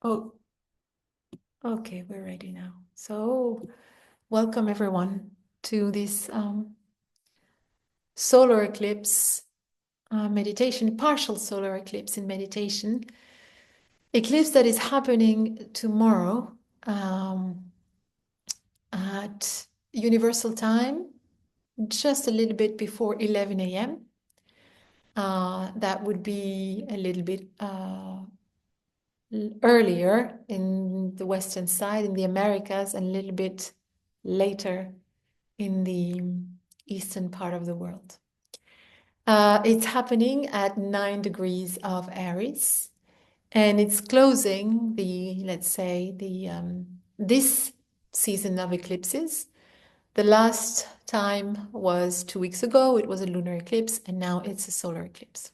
Oh, okay, we're ready now. So, welcome everyone to this solar eclipse meditation, partial solar eclipse in meditation. Eclipse that is happening tomorrow at Universal Time, just a little bit before 11 a.m. That would be a little bit earlier in the Western side, in the Americas, and a little bit later in the eastern part of the world. It's happening at 9 degrees of Aries, and it's closing the, let's say, this season of eclipses. The last time was 2 weeks ago. It was a lunar eclipse, and now it's a solar eclipse.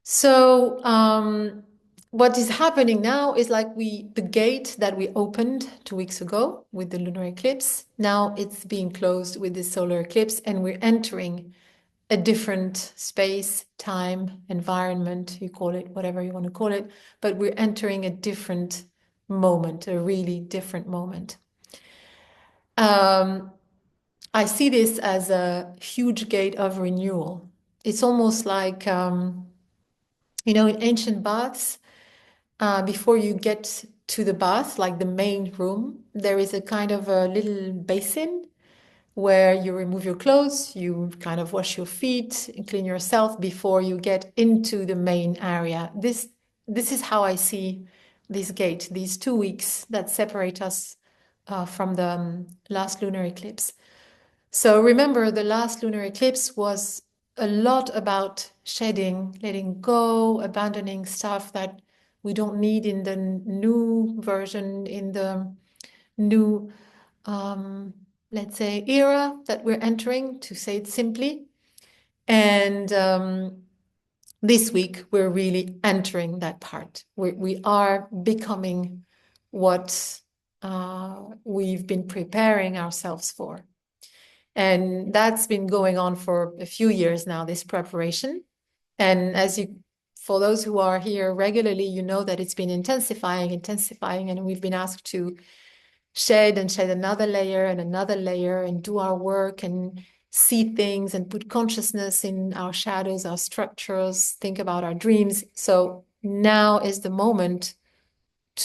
So what is happening now is like the gate that we opened 2 weeks ago with the lunar eclipse, now it's being closed with the solar eclipse, and we're entering a different space, time, environment, you call it whatever you want to call it, but we're entering a different moment, a really different moment. I see this as a huge gate of renewal. It's almost like in ancient baths, before you get to the bath, like the main room, there is a kind of a little basin where you remove your clothes, you kind of wash your feet, and clean yourself before you get into the main area. This is how I see this gate, these 2 weeks that separate us from the last lunar eclipse. So remember, the last lunar eclipse was a lot about shedding, letting go, abandoning stuff that we don't need in the new version, in the new, let's say, era that we're entering, to say it simply. And this week, we're really entering that part. We are becoming what we've been preparing ourselves for. And that's been going on for a few years now, this preparation. And for those who are here regularly, you know that it's been intensifying, and we've been asked to shed another layer and do our work and see things and put consciousness in our shadows, our structures, think about our dreams. So now is the moment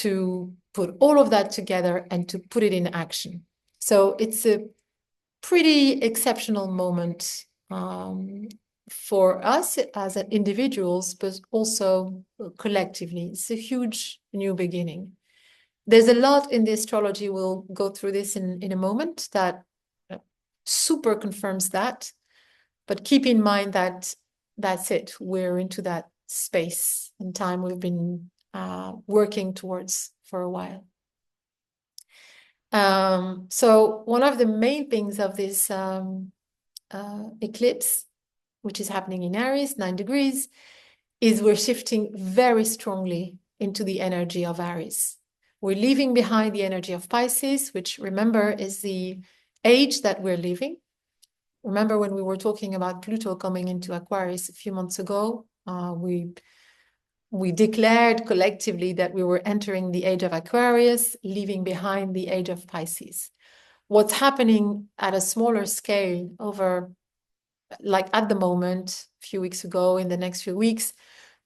to put all of that together and to put it in action. So it's a pretty exceptional moment for us as individuals, but also collectively. It's a huge new beginning. There's a lot in the astrology. We'll go through this in a moment that super confirms that. But keep in mind that that's it. We're into that space and time we've been working towards for a while. So one of the main things of this eclipse, which is happening in Aries, 9 degrees, is we're shifting very strongly into the energy of Aries. We're leaving behind the energy of Pisces, which, remember, is the age that we're living. Remember when we were talking about Pluto coming into Aquarius a few months ago, we declared collectively that we were entering the age of Aquarius, leaving behind the age of Pisces. What's happening at a smaller scale over, like at the moment, a few weeks ago, in the next few weeks,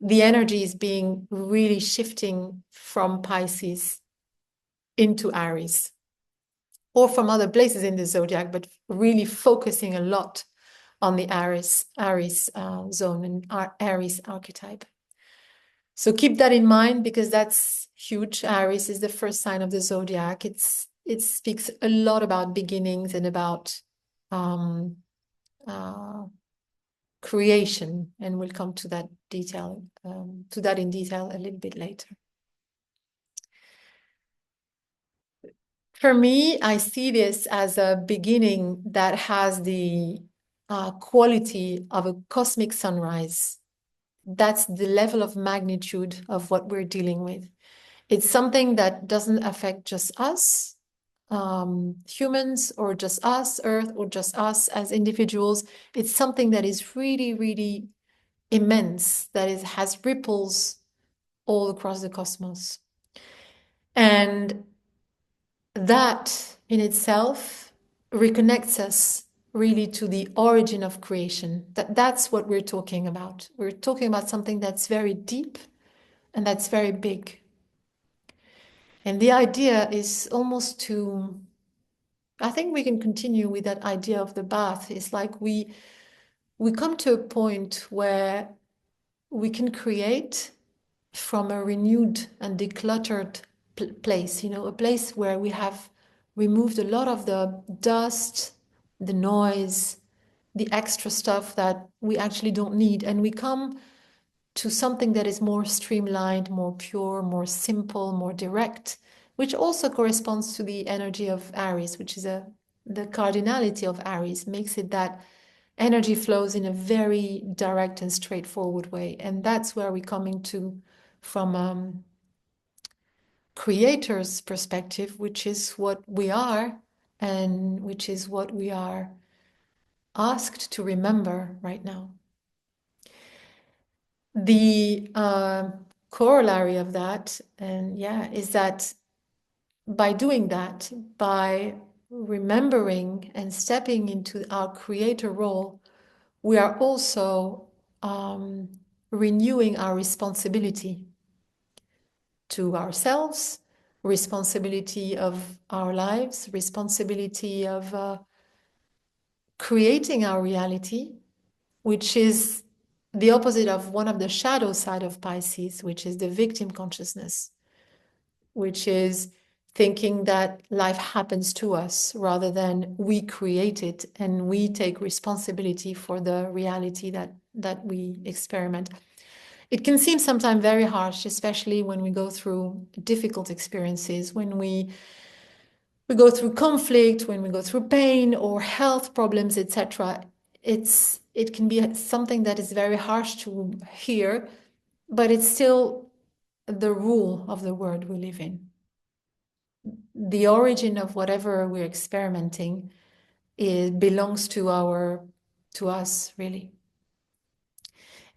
the energy is being really shifting from Pisces into Aries, or from other places in the zodiac, but really focusing a lot on the Aries zone and our Aries archetype. So keep that in mind, because that's huge. Aries is the first sign of the zodiac. It speaks a lot about beginnings and about creation, and we'll come to that in detail a little bit later. For me, I see this as a beginning that has the quality of a cosmic sunrise. That's the level of magnitude of what we're dealing with. It's something that doesn't affect just us, humans, or just us, Earth, or just us as individuals. It's something that is really, really immense, that has ripples all across the cosmos. And that in itself reconnects us really to the origin of creation. That's what we're talking about. We're talking about something that's very deep and that's very big. And the idea is almost to, I think we can continue with that idea of the bath. It's like we come to a point where we can create from a renewed and decluttered place, a place where we have removed a lot of the dust, the noise, the extra stuff that we actually don't need. And we come to something that is more streamlined, more pure, more simple, more direct, which also corresponds to the energy of Aries, which is the cardinality of Aries, makes it that energy flows in a very direct and straightforward way. And that's where we're coming to from creator's perspective, which is what we are and which is what we are asked to remember right now. The corollary of that, and is that by doing that, by remembering and stepping into our creator role, we are also renewing our responsibility to ourselves, responsibility of our lives, responsibility of creating our reality, which is the opposite of one of the shadow side of Pisces, which is the victim consciousness, which is thinking that life happens to us rather than we create it and we take responsibility for the reality that we experiment. It can seem sometimes very harsh, especially when we go through difficult experiences, when we go through conflict, when we go through pain or health problems, etc. It can be something that is very harsh to hear, but it's still the rule of the world we live in. The origin of whatever we're experimenting, it belongs to us, really.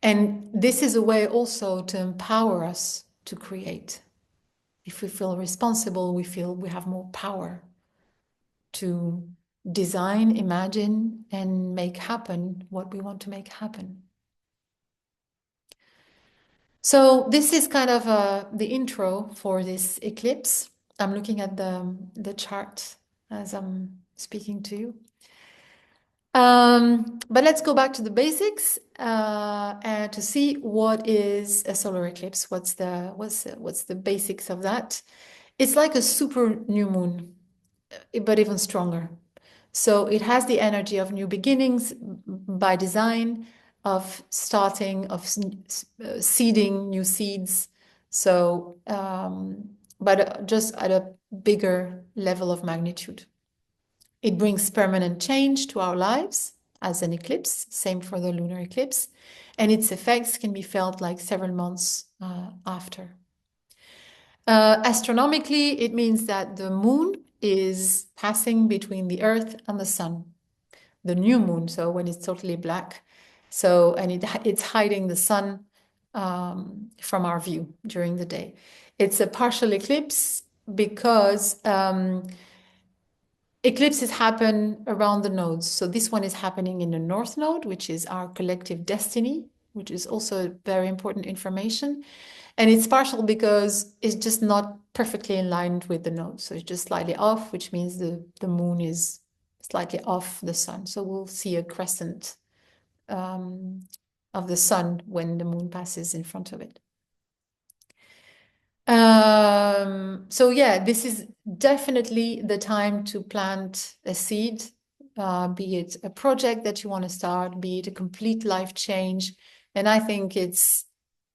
And this is a way also to empower us to create. If we feel responsible, we feel we have more power to design, imagine, and make happen what we want to make happen. So this is kind of the intro for this eclipse. I'm looking at the chart as I'm speaking to you. But let's go back to the basics and to see what is a solar eclipse. What's the basics of that? It's like a super new moon, but even stronger. So it has the energy of new beginnings by design, of starting, of seeding new seeds. So, but just at a bigger level of magnitude. It brings permanent change to our lives as an eclipse, same for the lunar eclipse, and its effects can be felt like several months after. Astronomically, it means that the moon is passing between the Earth and the Sun, the new moon, so when it's totally black. So, and it's hiding the sun from our view during the day. It's a partial eclipse because eclipses happen around the nodes. So this one is happening in the North Node, which is our collective destiny, which is also very important information. And it's partial because it's just not perfectly aligned with the node. So it's just slightly off, which means the moon is slightly off the sun. So we'll see a crescent of the sun when the moon passes in front of it. So yeah, this is definitely the time to plant a seed, be it a project that you want to start, be it a complete life change. And I think it's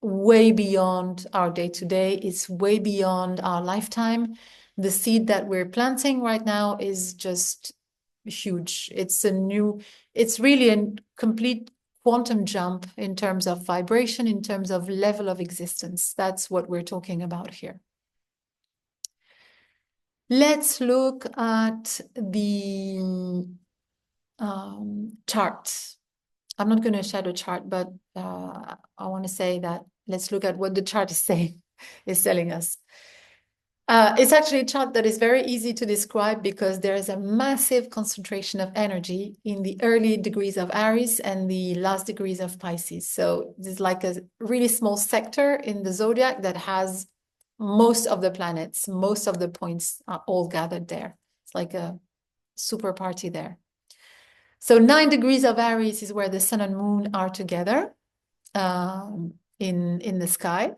way beyond our day-to-day. It's way beyond our lifetime. The seed that we're planting right now is just huge. It's really a complete quantum jump in terms of vibration, in terms of level of existence. That's what we're talking about here. Let's look at the chart. I'm not going to shadow chart, but I want to say that let's look at what the chart is saying, is telling us. It's actually a chart that is very easy to describe because there is a massive concentration of energy in the early degrees of Aries and the last degrees of Pisces. So there's like a really small sector in the zodiac that has most of the planets, most of the points are all gathered there. It's like a super party there. So 9 degrees of Aries is where the sun and moon are together in the sky.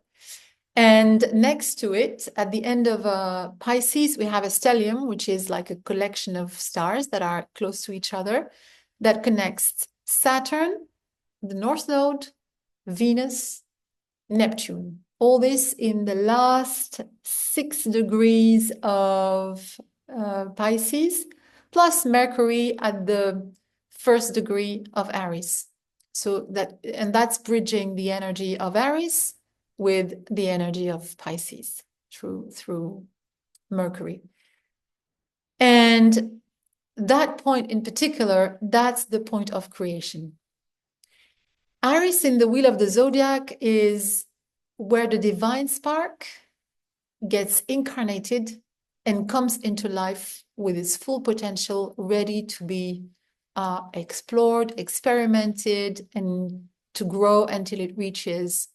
And next to it, at the end of Pisces, we have a stellium, which is like a collection of stars that are close to each other, that connects Saturn, the North Node, Venus, Neptune. All this in the last 6 degrees of Pisces, plus Mercury at the first degree of Aries. So that's bridging the energy of Aries with the energy of Pisces through Mercury. And that point in particular, that's the point of creation. Aries in the wheel of the zodiac is where the divine spark gets incarnated and comes into life with its full potential, ready to be explored, experimented, and to grow until it reaches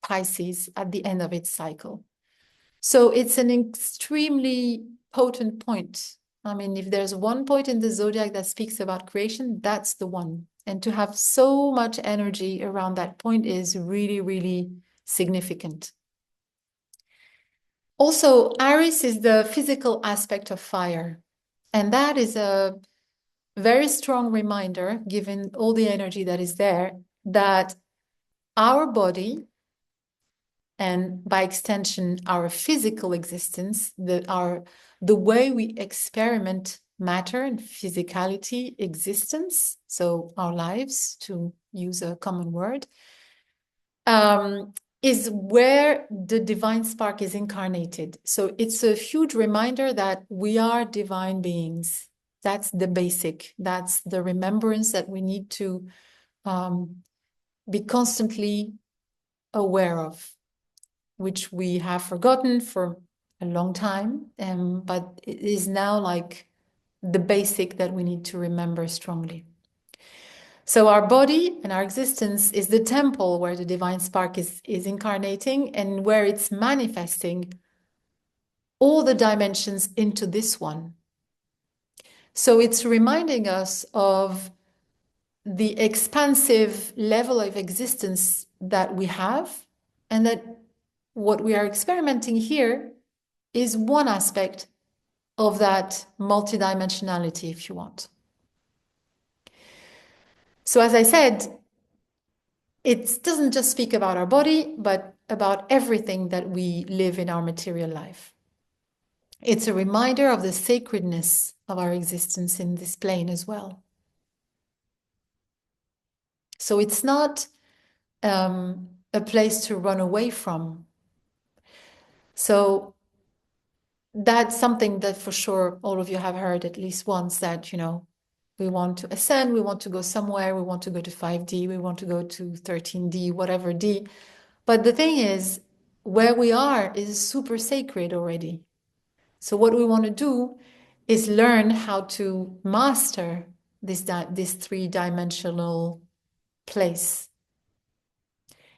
Pisces at the end of its cycle. So it's an extremely potent point. I mean, if there's one point in the zodiac that speaks about creation, that's the one. And to have so much energy around that point is really, really significant. Also, Aries is the physical aspect of fire. And that is a very strong reminder, given all the energy that is there, that our body, and by extension, our physical existence, the way we experiment matter and physicality existence, so our lives, to use a common word, is where the divine spark is incarnated. So it's a huge reminder that we are divine beings. That's the basic. That's the remembrance that we need to be constantly aware of, which we have forgotten for a long time, but it is now like the basic that we need to remember strongly. So our body and our existence is the temple where the divine spark is incarnating and where it's manifesting all the dimensions into this one. So it's reminding us of the expansive level of existence that we have, and that what we are experimenting here is one aspect of that multidimensionality, if you want. So as I said, it doesn't just speak about our body, but about everything that we live in our material life. It's a reminder of the sacredness of our existence in this plane as well. So it's not a place to run away from. So that's something that for sure all of you have heard at least once, that, we want to ascend, we want to go somewhere, we want to go to 5D, we want to go to 13D, whatever D. But the thing is, where we are is super sacred already. So what we want to do is learn how to master this three-dimensional place.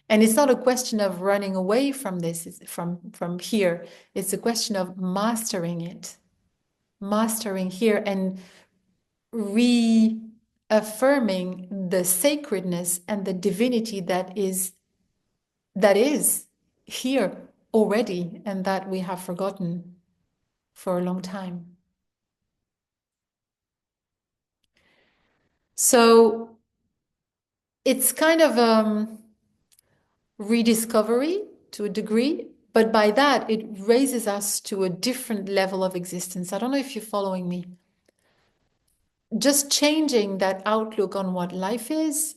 And it's not a question of running away from this, from here. It's a question of mastering it, mastering here, and reaffirming the sacredness and the divinity that is here already, and that we have forgotten for a long time. So it's kind of rediscovery to a degree, but by that it raises us to a different level of existence. I don't know if you're following me. Just changing that outlook on what life is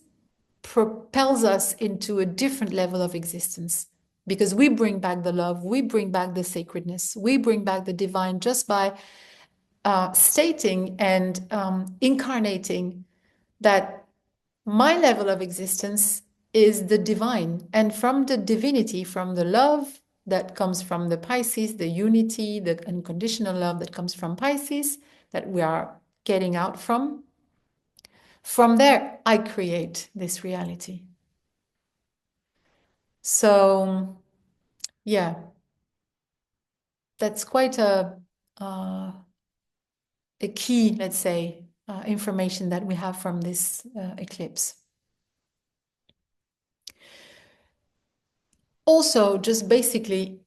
propels us into a different level of existence, because we bring back the love, we bring back the sacredness, we bring back the divine just by stating and incarnating that my level of existence is the divine. And from the divinity, from the love that comes from the Pisces, the unity, the unconditional love that comes from Pisces, that we are getting out from there, I create this reality. So, yeah, that's quite a key, let's say, information that we have from this eclipse. Also, just basically,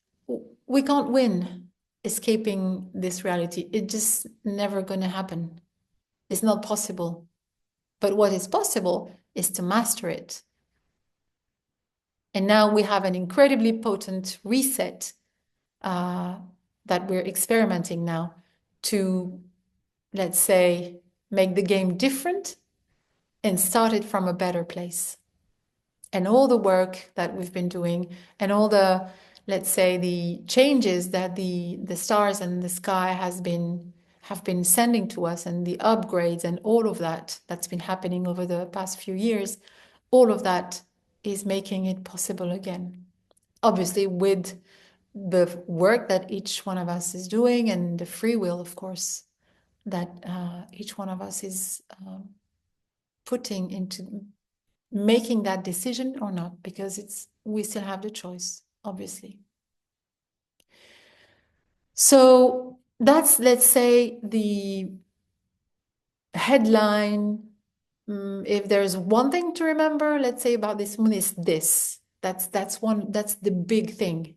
we can't win escaping this reality. It's just never going to happen. It's not possible. But what is possible is to master it. And now we have an incredibly potent reset that we're experimenting now to, let's say, make the game different and start it from a better place. And all the work that we've been doing and all the, let's say, the changes that the stars and the sky have been sending to us, and the upgrades and all of that that's been happening over the past few years, all of that is making it possible again. Obviously, with the work that each one of us is doing and the free will, of course, that each one of us is putting into making that decision or not, because we still have the choice, obviously. So that's, let's say, the headline. If there's one thing to remember, let's say, about this moon, is this. That's the big thing.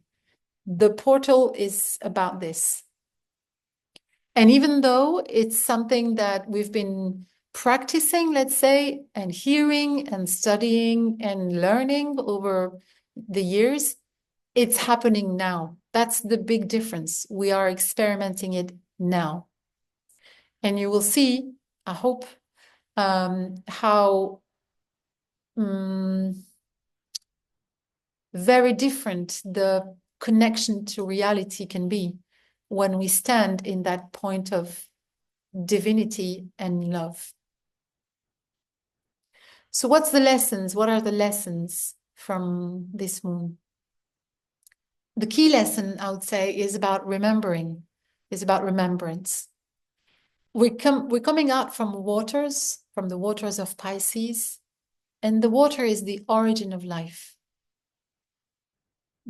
The portal is about this. And even though it's something that we've been practicing, let's say, and hearing and studying and learning over the years, it's happening now. That's the big difference. We are experimenting it now. And you will see, I hope, how very different the connection to reality can be when we stand in that point of divinity and love. So what's the lessons? What are the lessons from this moon? The key lesson, I would say, is about remembering, is about remembrance. We're coming out from the waters of Pisces, and the water is the origin of life.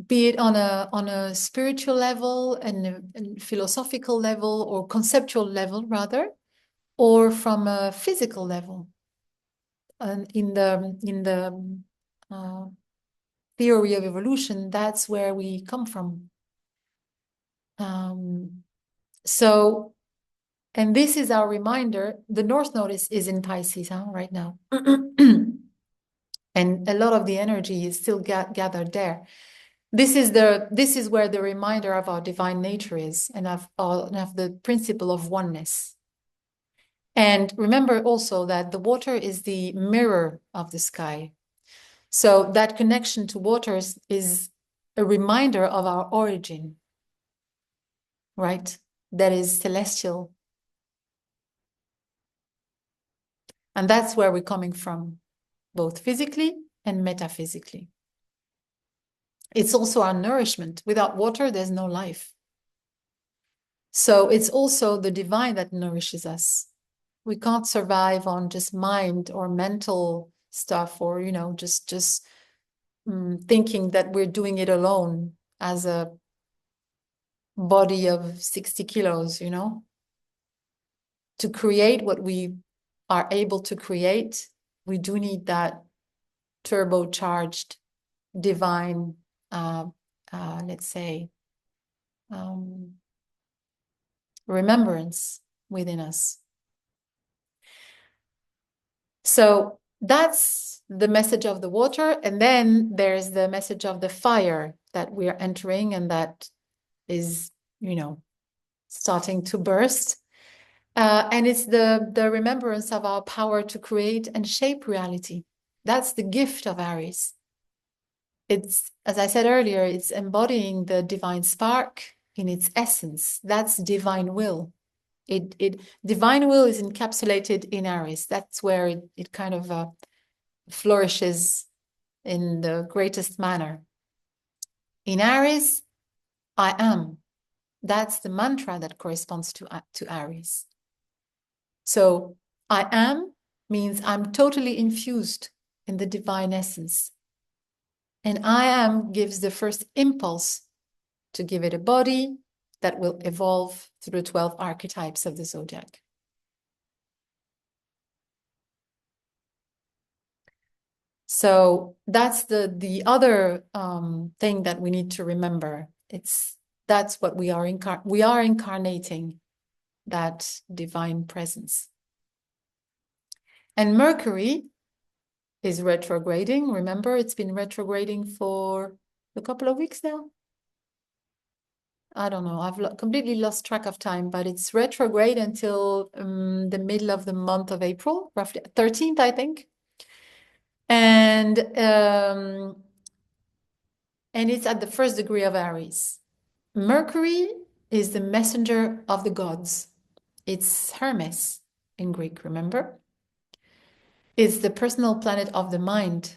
Be it on a spiritual level and a philosophical level, or conceptual level rather, or from a physical level. And in the theory of evolution, that's where we come from. So, and this is our reminder. The North Node is in Pisces right now. And a lot of the energy is still gathered there. This is where the reminder of our divine nature is, and of the principle of oneness. And remember also that the water is the mirror of the sky. So that connection to waters is a reminder of our origin, right? That is celestial. And that's where we're coming from, both physically and metaphysically. It's also our nourishment. Without water, there's no life. So it's also the divine that nourishes us. We can't survive on just mind or mental stuff, or, just thinking that we're doing it alone as a body of 60 kilos, To create what we are able to create, we do need that turbocharged divine, let's say, remembrance within us. So that's the message of the water. And then there's the message of the fire that we're entering, and that is, starting to burst. And it's the remembrance of our power to create and shape reality. That's the gift of Aries. It's, as I said earlier, it's embodying the divine spark in its essence. That's divine will. Divine will is encapsulated in Aries. That's where it kind of flourishes in the greatest manner. In Aries, I am. That's the mantra that corresponds to Aries. So I am means I'm totally infused in the divine essence. And I am gives the first impulse to give it a body that will evolve through the 12 archetypes of the zodiac. So that's the other thing that we need to remember. That's what we are incarnating, that divine presence. And Mercury is retrograding. Remember, it's been retrograding for a couple of weeks now. I don't know. I've completely lost track of time, but it's retrograde until the middle of the month of April, roughly 13th, I think. And it's at the first degree of Aries. Mercury is the messenger of the gods. It's Hermes in Greek, remember? It's the personal planet of the mind.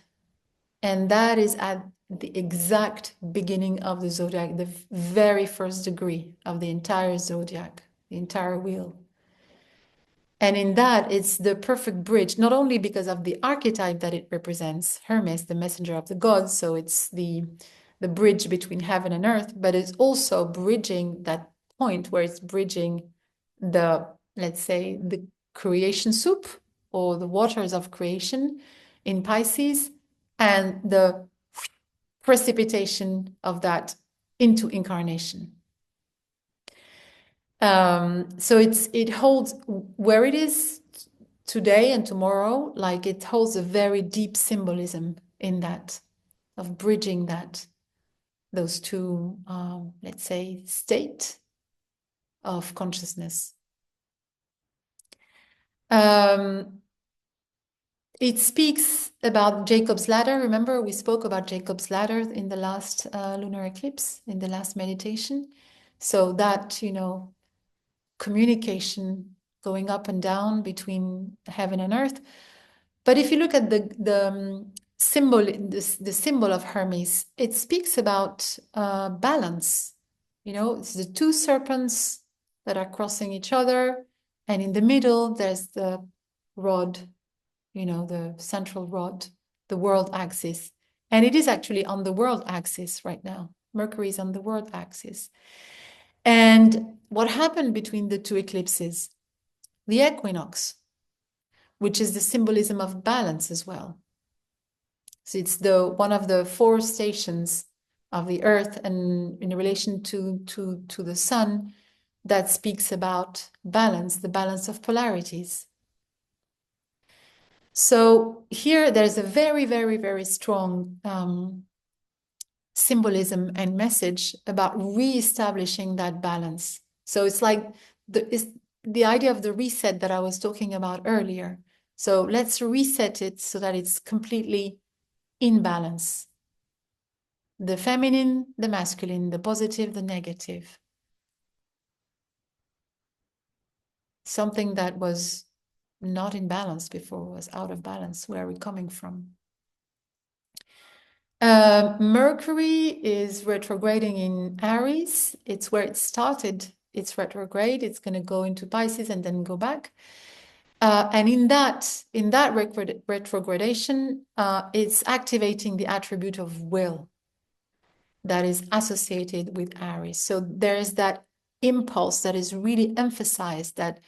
And that is at the exact beginning of the zodiac, the very first degree of the entire zodiac, the entire wheel. And in that, it's the perfect bridge, not only because of the archetype that it represents, Hermes, the messenger of the gods, so it's the bridge between heaven and earth, but it's also bridging that point where it's bridging the, let's say, the creation soup or the waters of creation in Pisces and the precipitation of that into incarnation. So it holds where it is today and tomorrow, like it holds a very deep symbolism in that, of bridging those two, let's say, state of consciousness. It speaks about Jacob's ladder. Remember, we spoke about Jacob's ladder in the last lunar eclipse, in the last meditation. So that, communication going up and down between heaven and earth. But if you look at the symbol, the symbol of Hermes, it speaks about balance. It's the two serpents that are crossing each other, and in the middle there's the rod, the central rod, the world axis. And it is actually on the world axis right now. Mercury is on the world axis. And what happened between the two eclipses? The equinox, which is the symbolism of balance as well. So it's one of the 4 stations of the earth, and in relation to the sun, that speaks about balance, the balance of polarities. So here there's a very, very, very strong symbolism and message about re-establishing that balance. So it's like the idea of the reset that I was talking about earlier. So let's reset it so that it's completely in balance. The feminine, the masculine, the positive, the negative. Something that was not in balance before, was out of balance. Where are we coming from? Mercury is retrograding in Aries. It's where it started. It's retrograde. It's going to go into Pisces and then go back. And in that retrogradation, it's activating the attribute of will that is associated with Aries. So there's that impulse that is really emphasized, that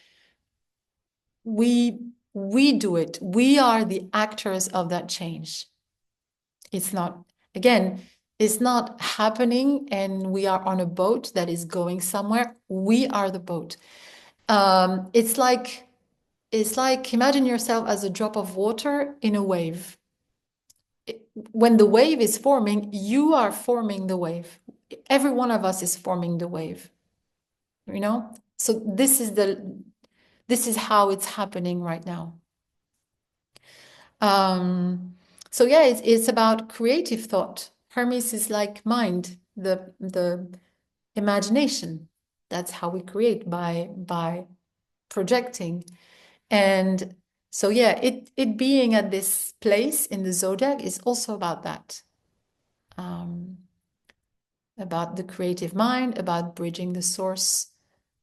we do it. We are the actors of that change. It's not happening and we are on a boat that is going somewhere. We are the boat. It's like imagine yourself as a drop of water in a wave. When the wave is forming, you are forming the wave. Every one of us is forming the wave. So this is how it's happening right now. So yeah, it's about creative thought. Hermes is like mind, the imagination. That's how we create, by projecting. And So yeah, it being at this place in the zodiac is also about that. About the creative mind, about bridging the source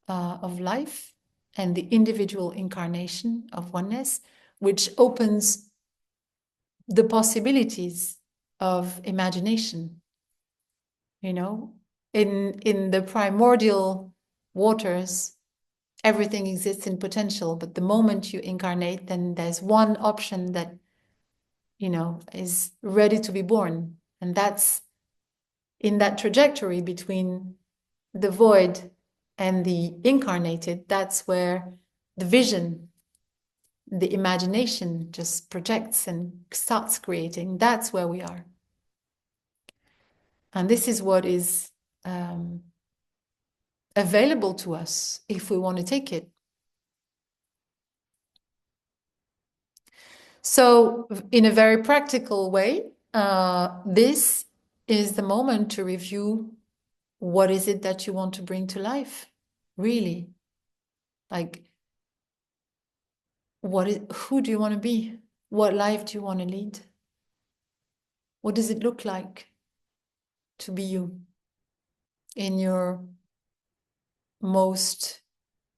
of life and the individual incarnation of oneness, which opens the possibilities of imagination. You know, in the primordial waters, everything exists in potential, but the moment you incarnate, then there's one option that, you know, is ready to be born. And that's in that trajectory between the void and the incarnated, that's where the vision, the imagination just projects and starts creating. That's where we are. And this is what is available to us if we want to take it. So, in a very practical way, this is the moment to review what is it that you want to bring to life, really. Like, who do you want to be? What life do you want to lead? What does it look like to be you in your most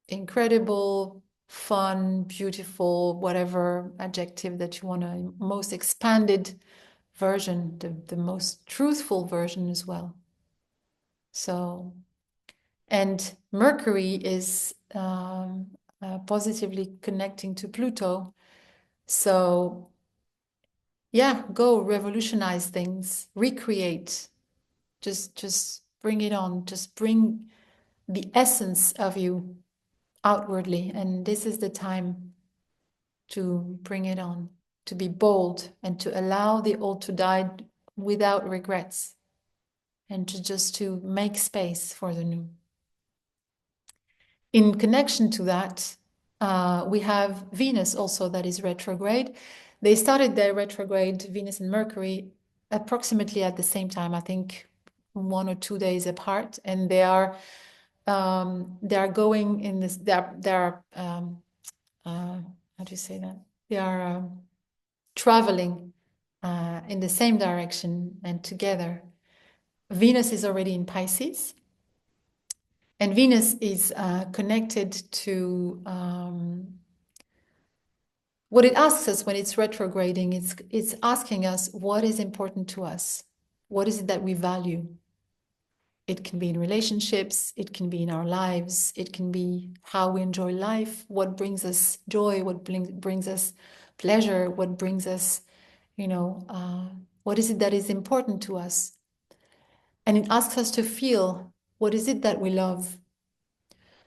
incredible, fun, beautiful, whatever adjective that you want to, most expanded version, the most truthful version as well. So, and Mercury is positively connecting to Pluto. So, yeah, go revolutionize things, recreate, just bring it on, just bring the essence of you outwardly. And this is the time to bring it on, to be bold and to allow the old to die without regrets and to just to make space for the new. In connection to that, we have Venus also that is retrograde. They started their retrograde, Venus and Mercury, approximately at the same time, I think 1 or 2 days apart, and they are going in this. They're how do you say that? They are traveling in the same direction and together. Venus is already in Pisces. And Venus is connected to what it asks us when it's retrograding. It's asking us what is important to us. What is it that we value? It can be in relationships. It can be in our lives. It can be how we enjoy life. What brings us joy? What brings us pleasure? What brings us, what is it that is important to us? And it asks us to feel what is it that we love.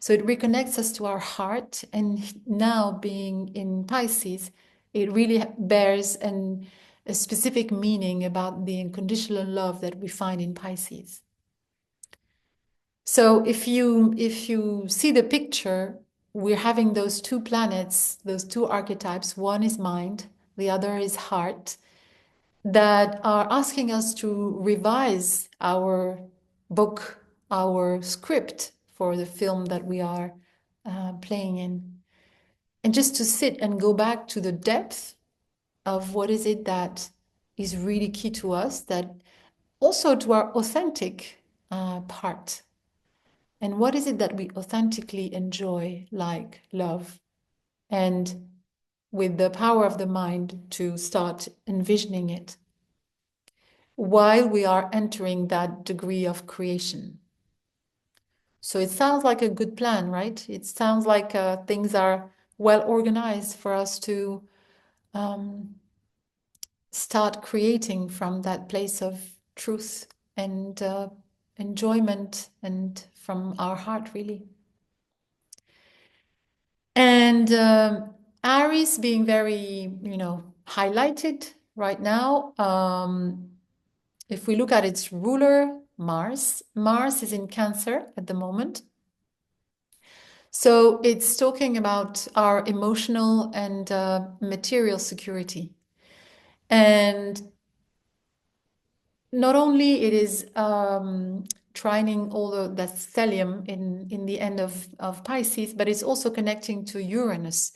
So it reconnects us to our heart. And now being in Pisces, it really bears a specific meaning about the unconditional love that we find in Pisces. So if you see the picture, we're having those two planets, those two archetypes. One is mind, the other is heart, that are asking us to revise our book, our script for the film that we are playing in. And just to sit and go back to the depth of what is it that is really key to us, that also to our authentic part. And what is it that we authentically enjoy, like, love? And with the power of the mind to start envisioning it while we are entering that degree of creation. So it sounds like a good plan, right? It sounds like things are well organized for us to start creating from that place of truth and enjoyment and from our heart, really. And Aries being very, highlighted right now. If we look at its ruler, Mars is in Cancer at the moment. So it's talking about our emotional and material security. And not only it is trining all that stellium in the end of Pisces, but it's also connecting to Uranus.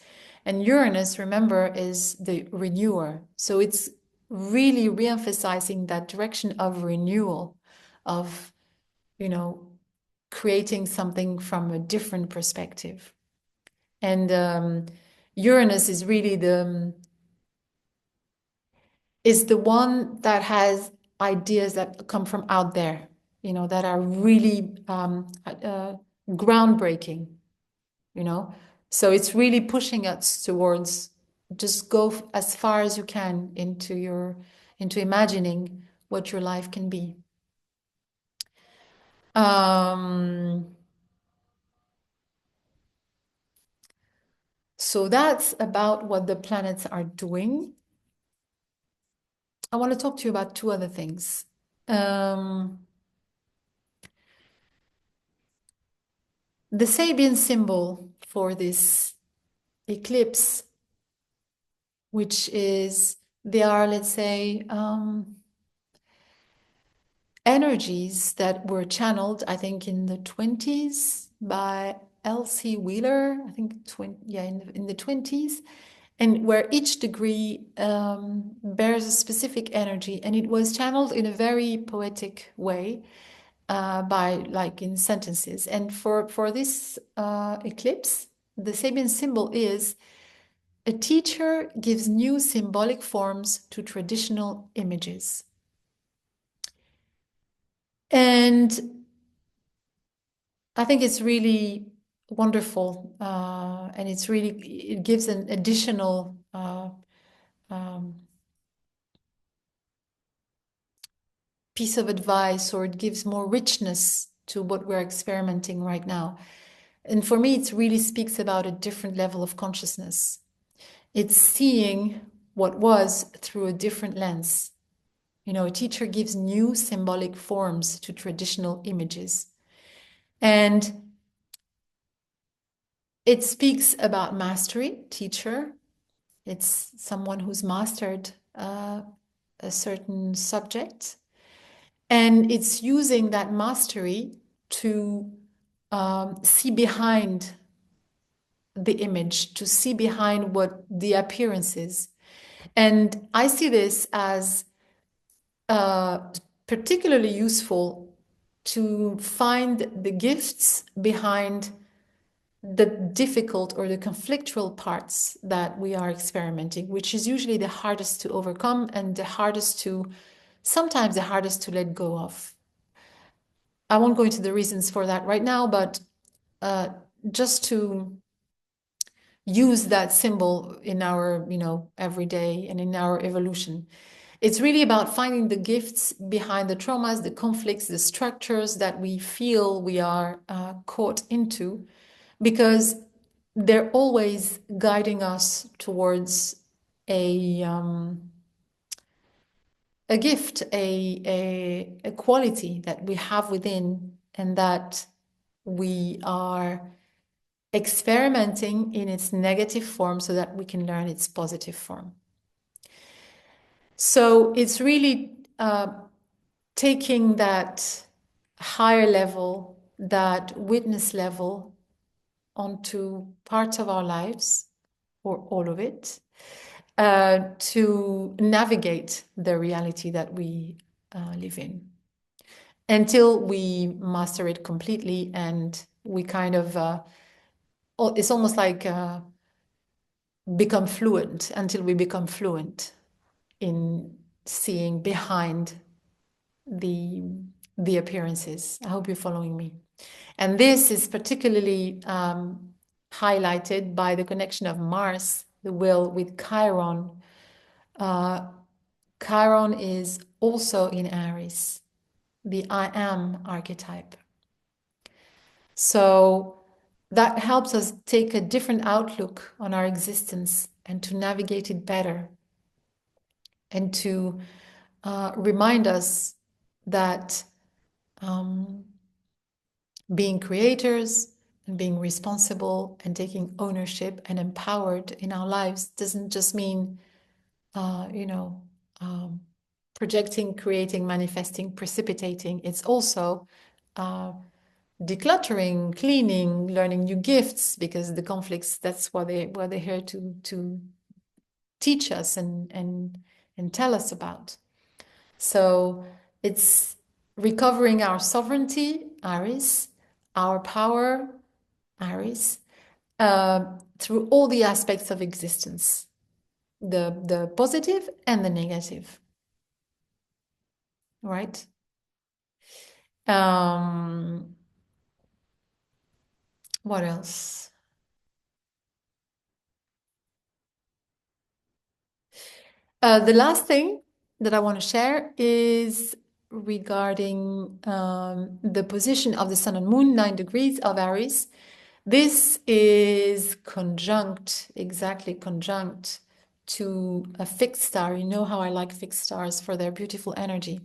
And Uranus, remember, is the renewer. So it's really re-emphasizing that direction of renewal, of, creating something from a different perspective. And Uranus is really is the one that has ideas that come from out there, that are really groundbreaking, So it's really pushing us towards just go as far as you can into imagining what your life can be. So that's about what the planets are doing. I want to talk to you about two other things. The Sabian symbol for this eclipse, which is, they are, let's say, energies that were channeled, I think, in the 20s by L.C. Wheeler, I think, in the 20s, and where each degree bears a specific energy, and it was channeled in a very poetic way by, like, in sentences. And for this eclipse, the Sabian symbol is: a teacher gives new symbolic forms to traditional images. And I think it's really wonderful, and it gives an additional piece of advice, or it gives more richness to what we're experimenting right now. And for me, it really speaks about a different level of consciousness. It's seeing what was through a different lens. A teacher gives new symbolic forms to traditional images. And it speaks about mastery, teacher. It's someone who's mastered a certain subject. And it's using that mastery to see behind the image, to see behind what the appearance is. And I see this as particularly useful to find the gifts behind the difficult or the conflictual parts that we are experimenting, which is usually the hardest to overcome and sometimes the hardest to let go of. I won't go into the reasons for that right now, but just to use that symbol in our, everyday and in our evolution. It's really about finding the gifts behind the traumas, the conflicts, the structures that we feel we are caught into, because they're always guiding us towards a gift, a quality that we have within, and that we are experimenting in its negative form so that we can learn its positive form. So it's really taking that higher level, that witness level, onto parts of our lives, or all of it, to navigate the reality that we live in, until we master it completely, and we kind of, it's almost like become fluent, until we become fluent in seeing behind the appearances. I hope you're following me. And this is particularly highlighted by the connection of Mars, the will, with Chiron. Chiron is also in Aries, the I am archetype. So that helps us take a different outlook on our existence and to navigate it better, and to remind us that being creators and being responsible and taking ownership and empowered in our lives doesn't just mean, projecting, creating, manifesting, precipitating. It's also decluttering, cleaning, learning new gifts, because the conflicts, that's what they're here to teach us and tell us about. So it's recovering our sovereignty, Aries, our power, Aries, through all the aspects of existence, the positive and the negative, right? What else? The last thing that I want to share is regarding the position of the sun and moon, 9 degrees of Aries. This is conjunct, exactly conjunct to a fixed star. You know how I like fixed stars for their beautiful energy.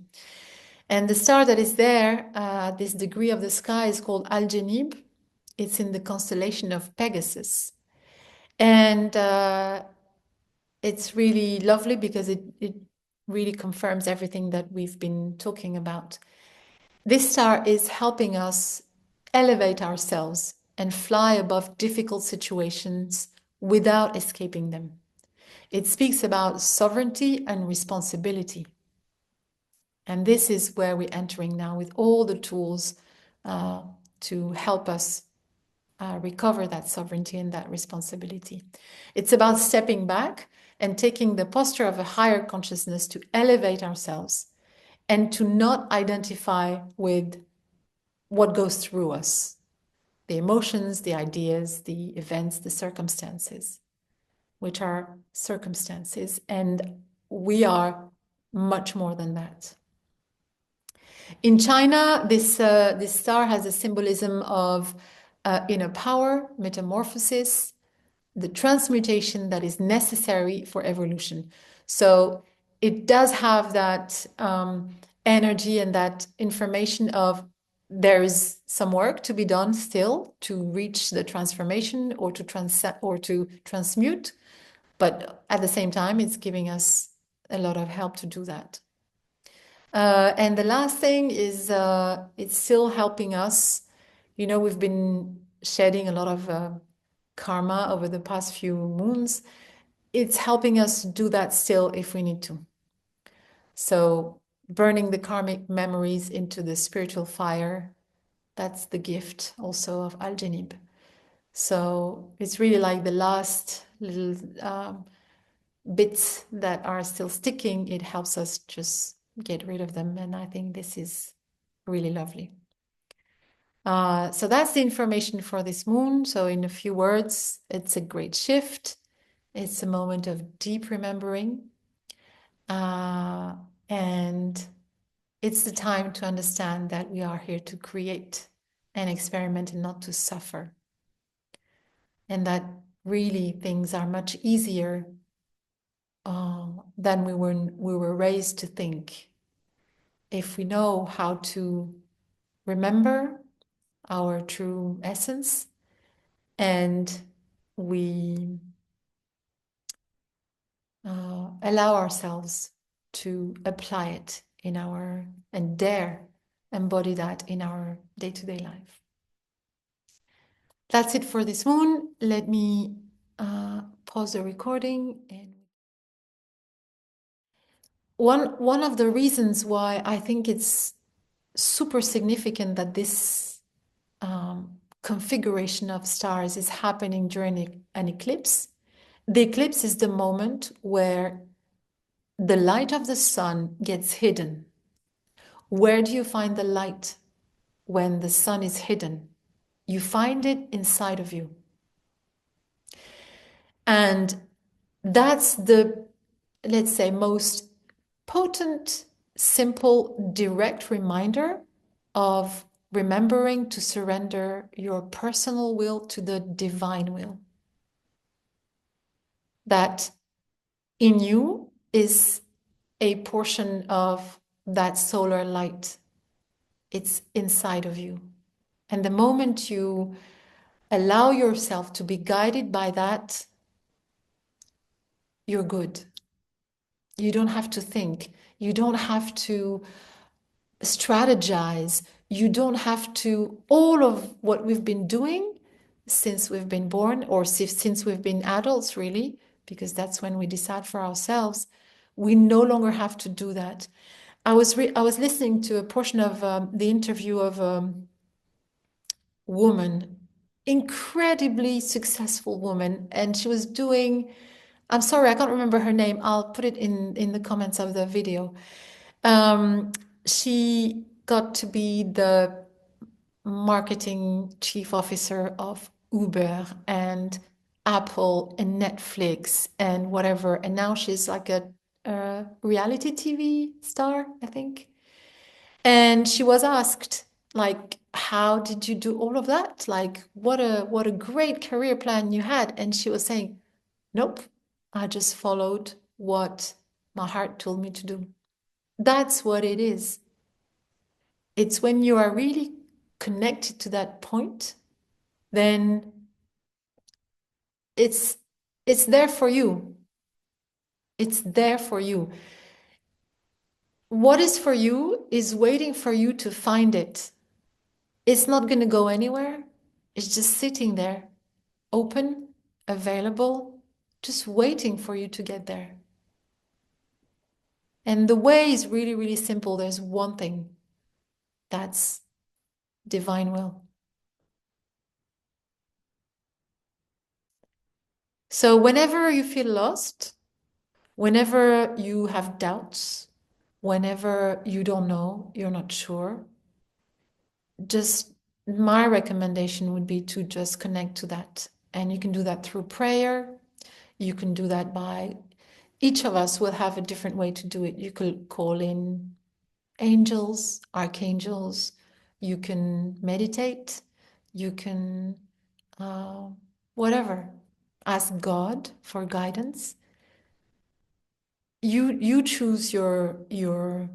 And the star that is there, this degree of the sky, is called Algenib. It's in the constellation of Pegasus. And it's really lovely because it really confirms everything that we've been talking about. This star is helping us elevate ourselves and fly above difficult situations without escaping them. It speaks about sovereignty and responsibility. And this is where we're entering now with all the tools to help us recover that sovereignty and that responsibility. It's about stepping back and taking the posture of a higher consciousness to elevate ourselves and to not identify with what goes through us, the emotions, the ideas, the events, the circumstances, which are circumstances. And we are much more than that. In China, this star has a symbolism of inner power, metamorphosis, the transmutation that is necessary for evolution. So it does have that energy and that information of there is some work to be done still to reach the transformation or to transmute, but at the same time, it's giving us a lot of help to do that. And the last thing is it's still helping us. You know, we've been shedding a lot of karma over the past few moons. It's helping us do that still if we need to. So burning the karmic memories into the spiritual fire, that's the gift also of Algenib. So it's really like the last little bits that are still sticking. It helps us just get rid of them. And I think this is really lovely. So that's the information for this moon. So in a few words, it's a great shift. It's a moment of deep remembering. And it's the time to understand that we are here to create and experiment and not to suffer. And that really things are much easier than we were raised to think. If we know how to remember our true essence and we allow ourselves to apply it in our and dare embody that in our day-to-day life. That's it for this moon. Let me pause the recording. And one of the reasons why I think it's super significant that this configuration of stars is happening during an eclipse. The eclipse is the moment where the light of the sun gets hidden. Where do you find the light when the sun is hidden? You find it inside of you. And that's the, let's say, most potent, simple, direct reminder of remembering to surrender your personal will to the divine will. That in you is a portion of that solar light. It's inside of you. And the moment you allow yourself to be guided by that, you're good. You don't have to think. You don't have to strategize. You don't have to, all of what we've been doing since we've been born, or since we've been adults, really, because that's when we decide for ourselves, we no longer have to do that. I was listening to a portion of the interview of a woman, incredibly successful woman, and she was doing, I'm sorry, I can't remember her name. I'll put it in the comments of the video. She got to be the marketing chief officer of Uber and Apple and Netflix and whatever. And now she's like a reality TV star, I think. And she was asked, like, how did you do all of that? Like, what a great career plan you had. And she was saying, nope, I just followed what my heart told me to do. That's what it is. It's when you are really connected to that point, then it's it's there for you. It's there for you. What is for you is waiting for you to find it. It's not going to go anywhere. It's just sitting there, open, available, just waiting for you to get there. And the way is really, really simple. There's one thing. That's divine will. So whenever you feel lost, whenever you have doubts, whenever you don't know, you're not sure, just my recommendation would be to just connect to that. And you can do that through prayer. You can do that by, each of us will have a different way to do it. You could call in angels, archangels. You can meditate. You can, uh, whatever, ask God for guidance. You choose your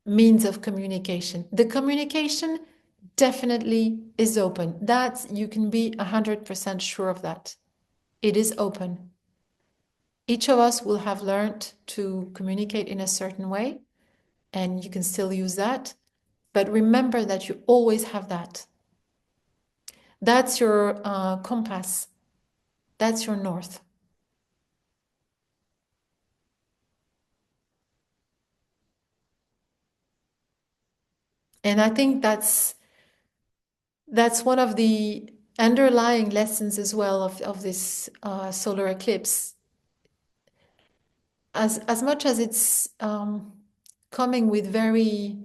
means of communication. The communication definitely is open. That you can be 100% sure of that. It is open. Each of us will have learned to communicate in a certain way, and you can still use that. But remember that you always have that. That's your compass. That's your north. And I think that's one of the underlying lessons as well of this solar eclipse. As much as it's coming with very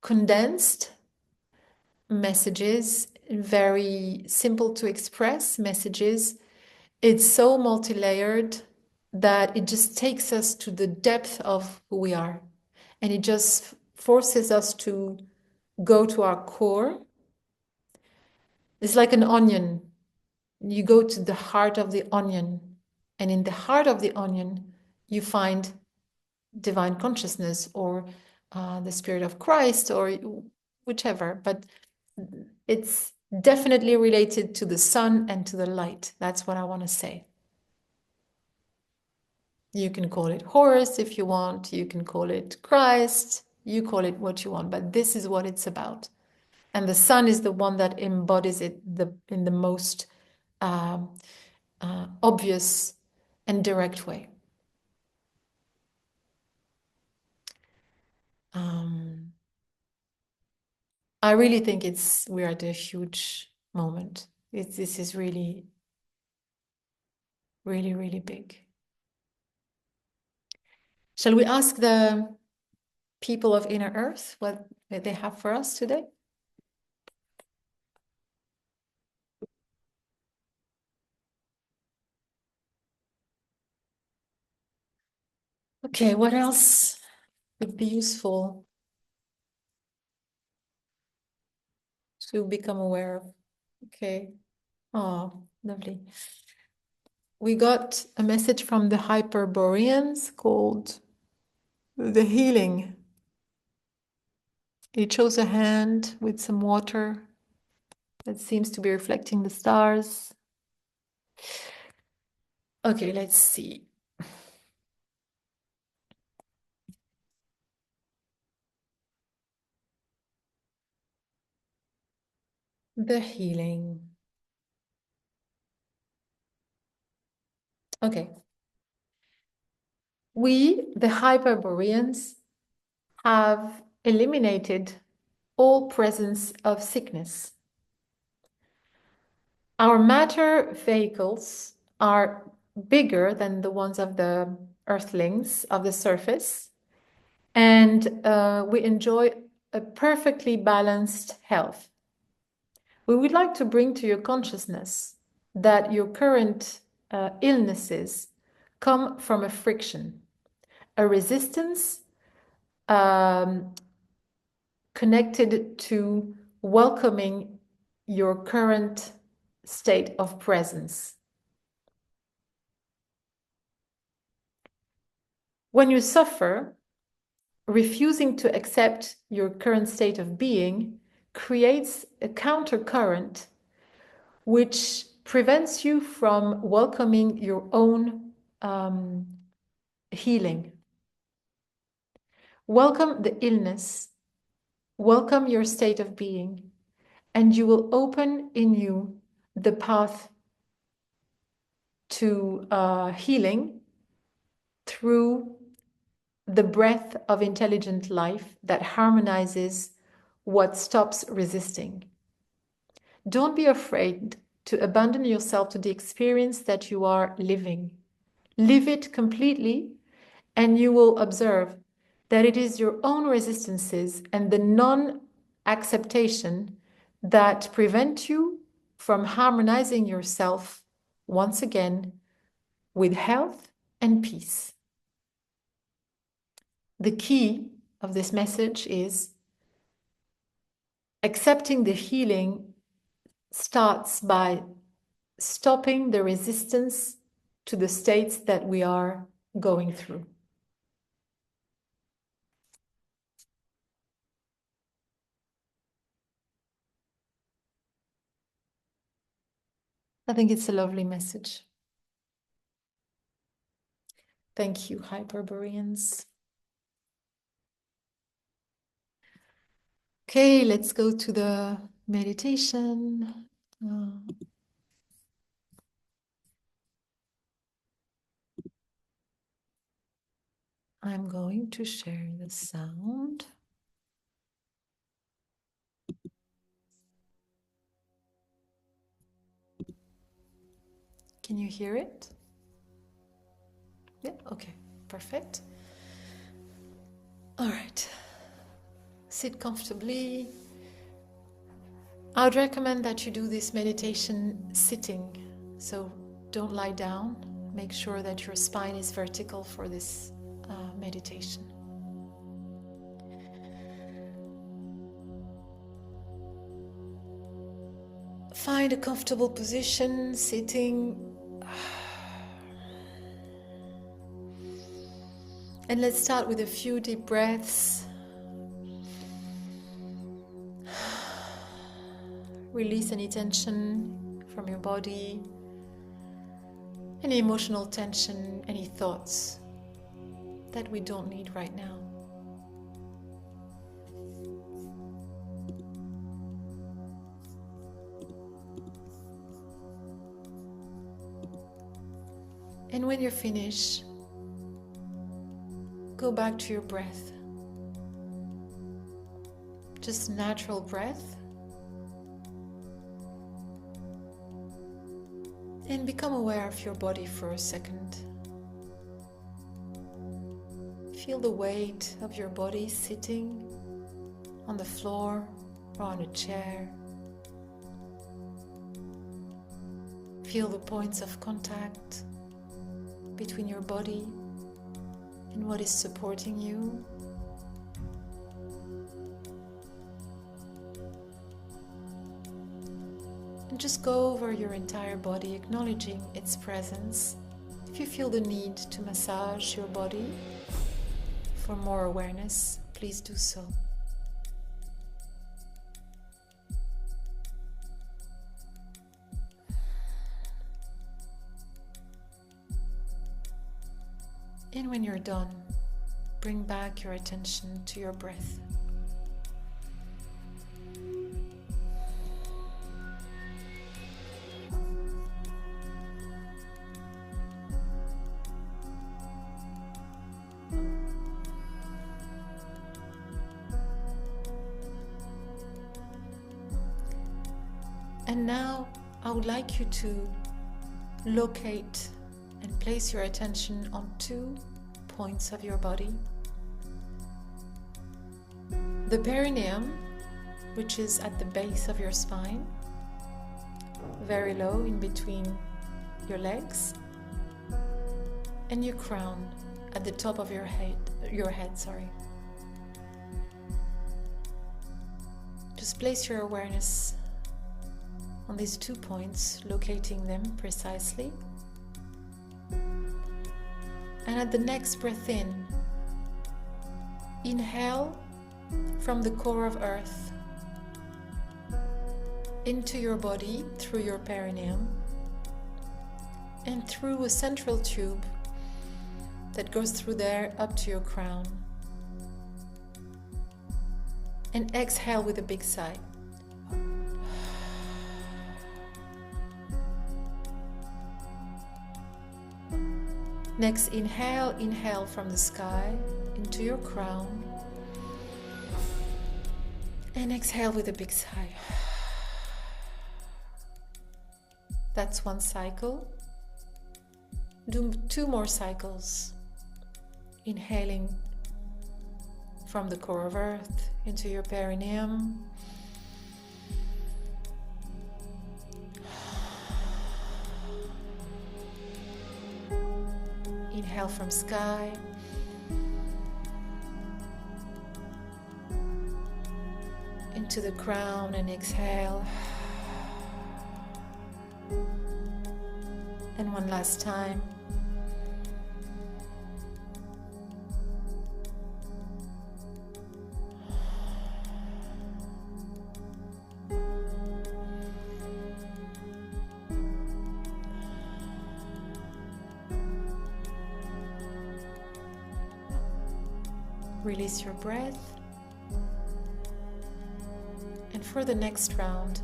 condensed messages, very simple to express messages, it's so multi-layered that it just takes us to the depth of who we are. And it just forces us to go to our core. It's like an onion. You go to the heart of the onion. And in the heart of the onion, you find divine consciousness or the spirit of Christ or whichever. But it's definitely related to the sun and to the light. That's what I want to say. You can call it Horus if you want. You can call it Christ. You call it what you want. But this is what it's about. And the sun is the one that embodies it in the most obvious and direct way. I really think we're at a huge moment. This is really, really, really big. Shall we ask the people of Inner Earth what they have for us today? Okay, what else would be useful to become aware of? Okay. Oh, lovely. We got a message from the Hyperboreans called the healing. It shows a hand with some water that seems to be reflecting the stars. Okay, let's see. the healing. Okay. We, the Hyperboreans, have eliminated all presence of sickness. Our matter vehicles are bigger than the ones of the earthlings of the surface, and we enjoy a perfectly balanced health. We would like to bring to your consciousness that your current illnesses come from a friction, a resistance connected to welcoming your current state of presence. When you suffer, refusing to accept your current state of being creates a countercurrent which prevents you from welcoming your own healing. Welcome the illness, welcome your state of being, and you will open in you the path to healing through the breath of intelligent life that harmonizes what stops resisting. Don't be afraid to abandon yourself to the experience that you are living. Live it completely, and you will observe that it is your own resistances and the non-acceptation that prevent you from harmonizing yourself once again with health and peace. The key of this message is accepting the healing starts by stopping the resistance to the states that we are going through. I think it's a lovely message. Thank you, Hyperboreans. Okay, let's go to the meditation. I'm going to share the sound. Can you hear it? Yeah, okay, perfect. All right, sit comfortably. I would recommend that you do this meditation sitting, so don't lie down. Make sure that your spine is vertical for this meditation. Find a comfortable position, sitting. And let's start with a few deep breaths. Release any tension from your body, any emotional tension, any thoughts that we don't need right now. And when you're finished, go back to your breath. Just natural breath. And become aware of your body for a second. Feel the weight of your body sitting on the floor or on a chair. Feel the points of contact between your body and what is supporting you. And just go over your entire body, acknowledging its presence. If you feel the need to massage your body for more awareness, please do so. And when you're done, bring back your attention to your breath. And now I would like you to locate and place your attention on 2 points of your body. The perineum, which is at the base of your spine, very low in between your legs, and your crown at the top of your head. Just place your awareness on these 2 points, locating them precisely. And at the next breath in, inhale from the core of Earth into your body through your perineum and through a central tube that goes through there up to your crown. And exhale with a big sigh. Next, inhale from the sky into your crown. And exhale with a big sigh. That's 1 cycle. Do 2 more cycles. Inhaling from the core of Earth into your perineum. Inhale from sky. Into the crown and exhale. And one last time. Release your breath. And for the next round,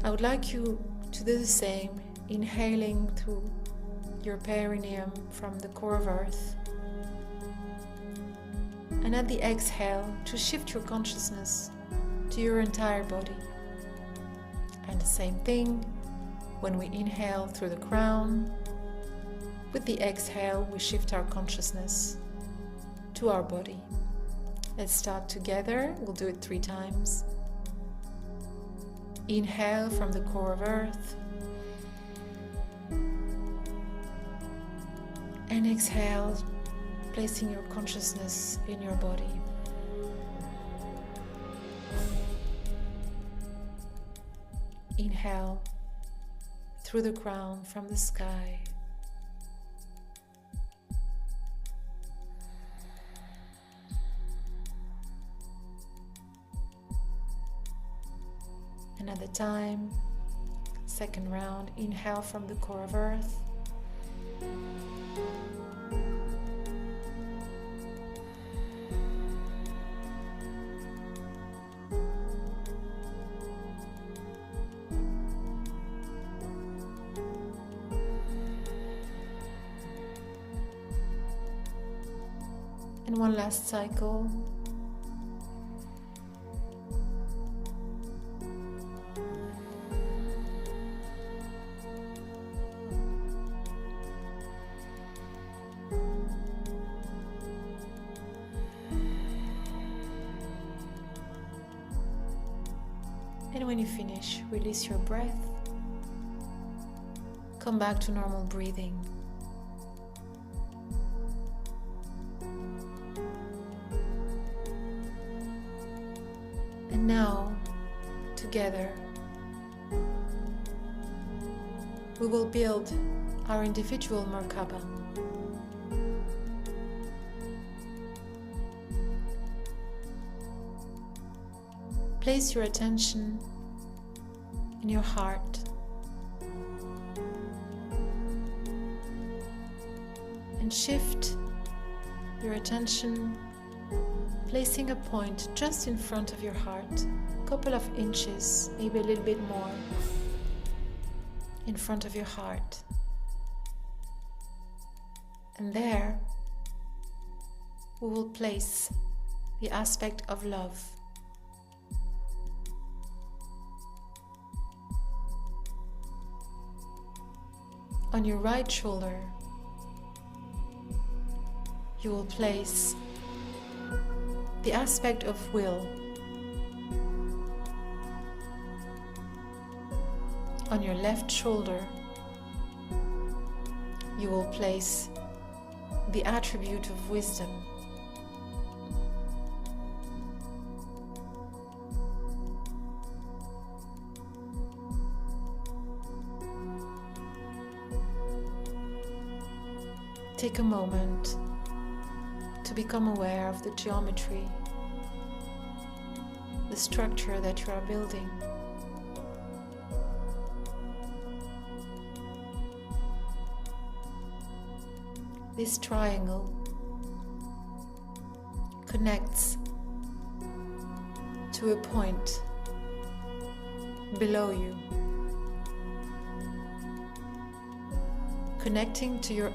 I would like you to do the same, inhaling through your perineum from the core of Earth. And at the exhale, to shift your consciousness to your entire body. And the same thing, when we inhale through the crown, with the exhale, we shift our consciousness to our body. Let's start together. We'll do it 3 times. Inhale from the core of Earth. And exhale, placing your consciousness in your body. Inhale through the crown from the sky. Another time, second round, inhale from the core of Earth. And one last cycle. And when you finish, release your breath. Come back to normal breathing. And now, together, we will build our individual Merkaba. Place your attention in your heart and shift your attention, placing a point just in front of your heart, a couple of inches, maybe a little bit more, in front of your heart. And there we will place the aspect of love. On your right shoulder, you will place the aspect of will. On your left shoulder, you will place the attribute of wisdom. Take a moment to become aware of the geometry, the structure that you are building. This triangle connects to a point below you, connecting to your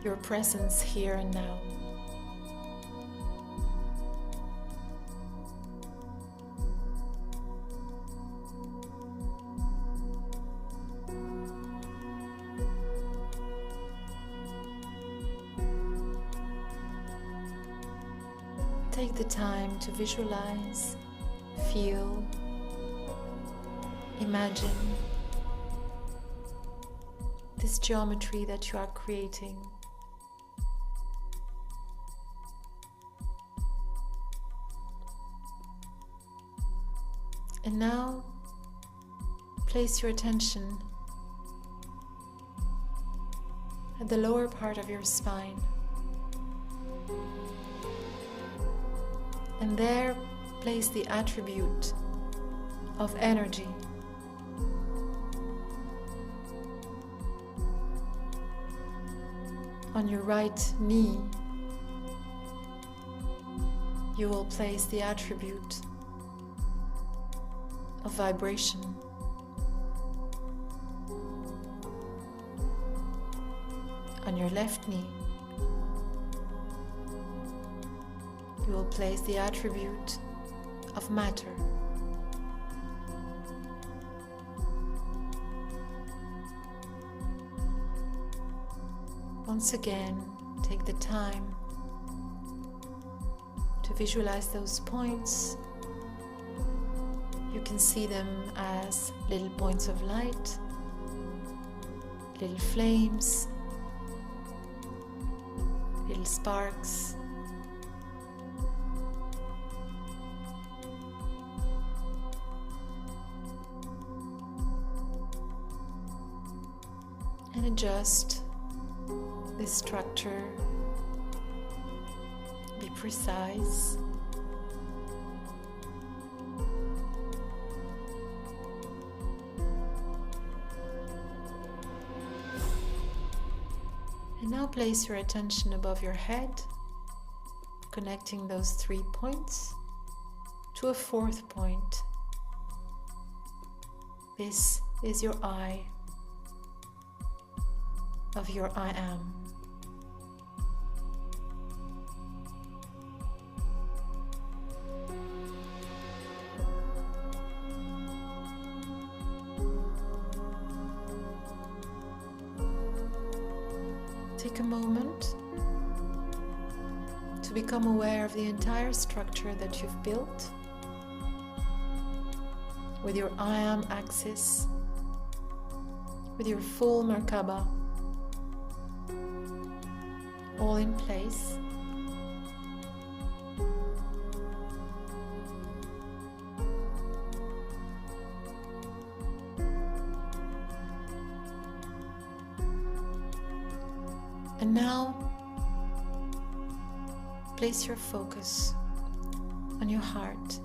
your presence here and now. Take the time to visualize, feel, imagine this geometry that you are creating. And now, place your attention at the lower part of your spine. And there, place the attribute of energy. On your right knee, you will place the attribute of vibration. On your left knee, you will place the attribute of matter. Once again, take the time to visualize those points. You can see them as little points of light, little flames, little sparks. And adjust this structure. Be precise. And now place your attention above your head, connecting those 3 points to a 4th point. This is your eye of your I am. Take a moment to become aware of the entire structure that you've built with your I am axis, with your full Merkaba all in place. And now, place your focus on your heart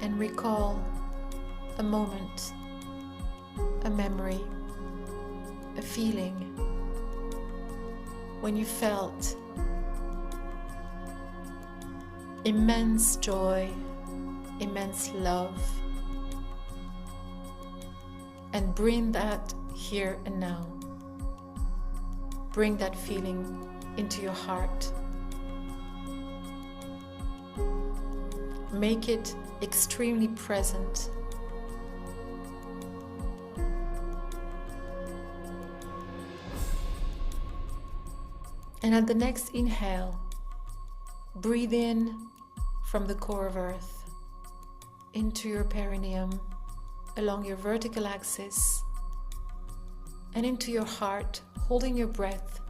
and recall a moment, a memory, a feeling when you felt immense joy, immense love, and bring that here and now. Bring that feeling into your heart. make it extremely present. And at the next inhale, breathe in from the core of Earth into your perineum, along your vertical axis, and into your heart, holding your breath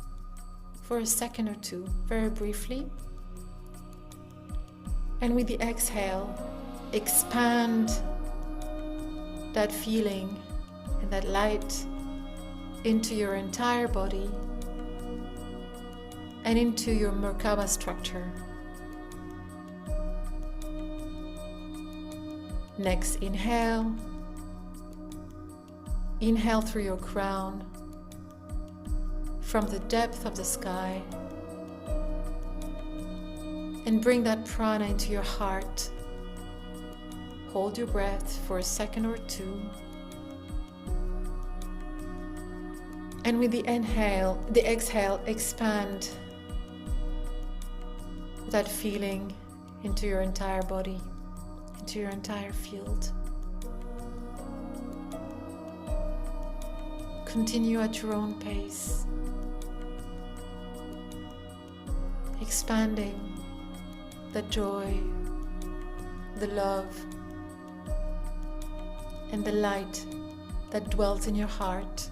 for a second or two, very briefly. And with the exhale, expand that feeling and that light into your entire body and into your Merkaba structure. Next inhale. Inhale through your crown, from the depth of the sky, and bring that prana into your heart. Hold your breath for a second or two. And with the exhale, expand that feeling into your entire body, into your entire field. Continue at your own pace, expanding the joy, the love, and the light that dwells in your heart,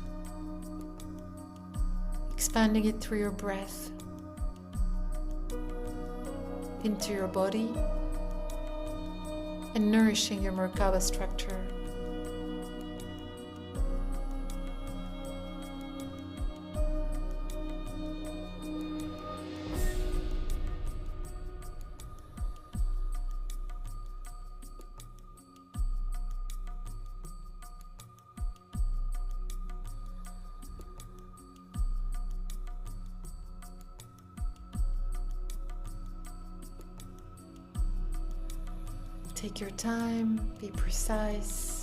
expanding it through your breath into your body and nourishing your Merkaba structure. Take your time, be precise.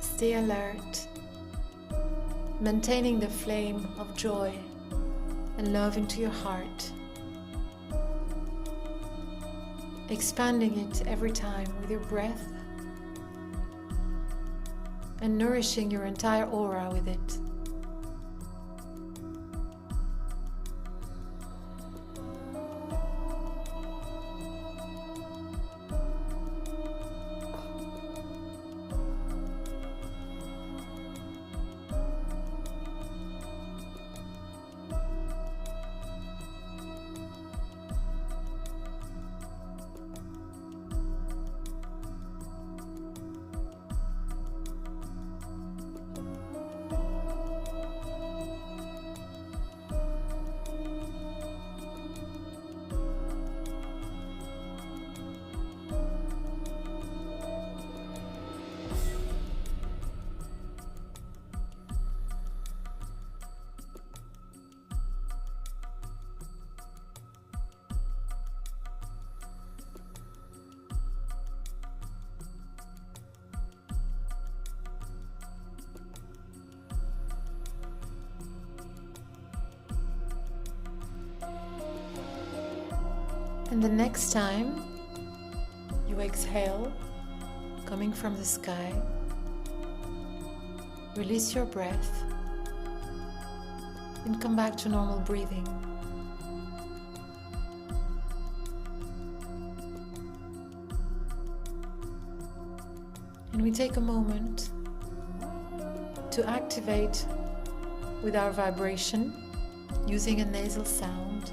Stay alert, maintaining the flame of joy and love into your heart, expanding it every time with your breath and nourishing your entire aura with it. And the next time you exhale, coming from the sky, release your breath and come back to normal breathing. And we take a moment to activate with our vibration using a nasal sound.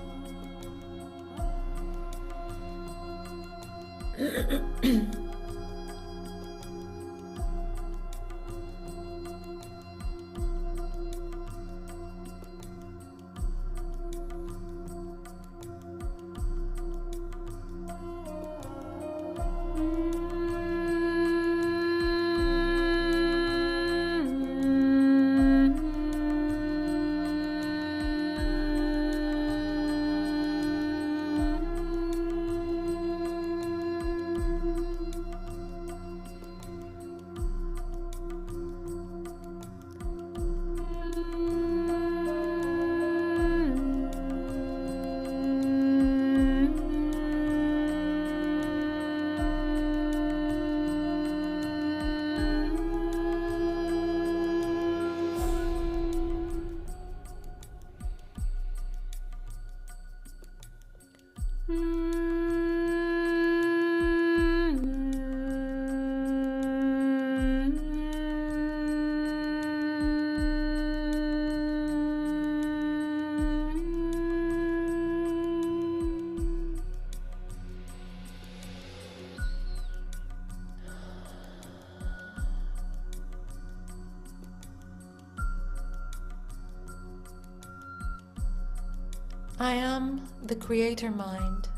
I am the creator mind.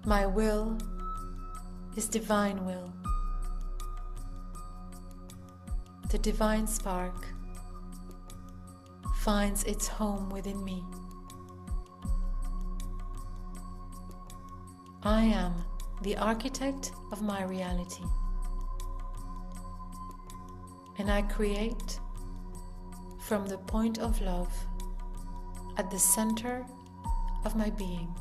My will is divine will. The divine spark finds its home within me. I am the architect of my reality, and I create from the point of love at the center of my being.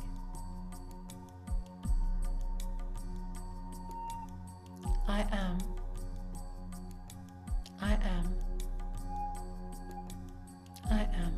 I am. I am. I am.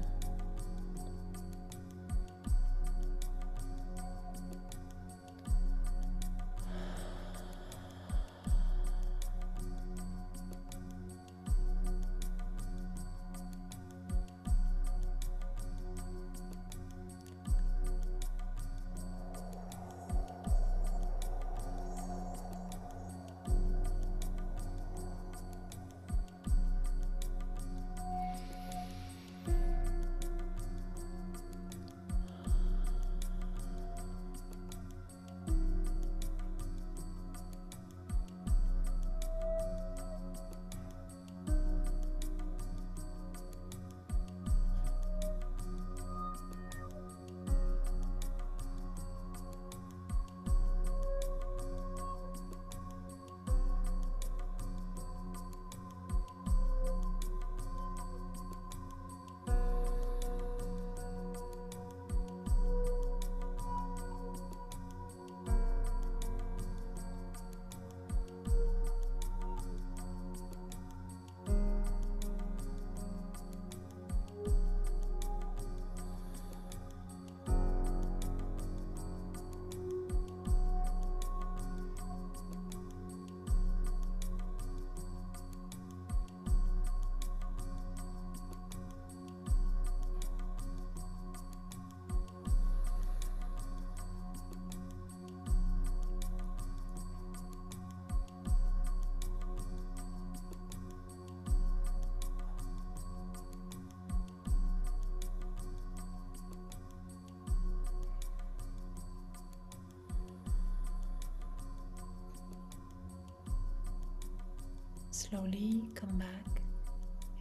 Slowly come back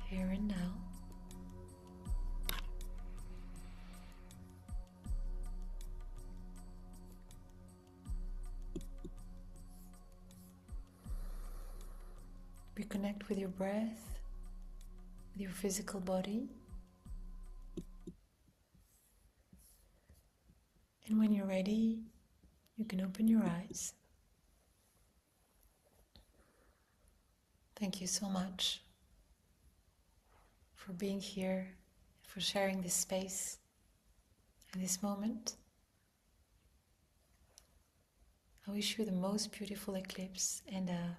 here and now. Reconnect with your breath, with your physical body. And when you're ready, you can open your eyes. Thank you so much for being here, for sharing this space and this moment. I wish you the most beautiful eclipse and a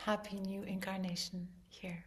happy new incarnation here.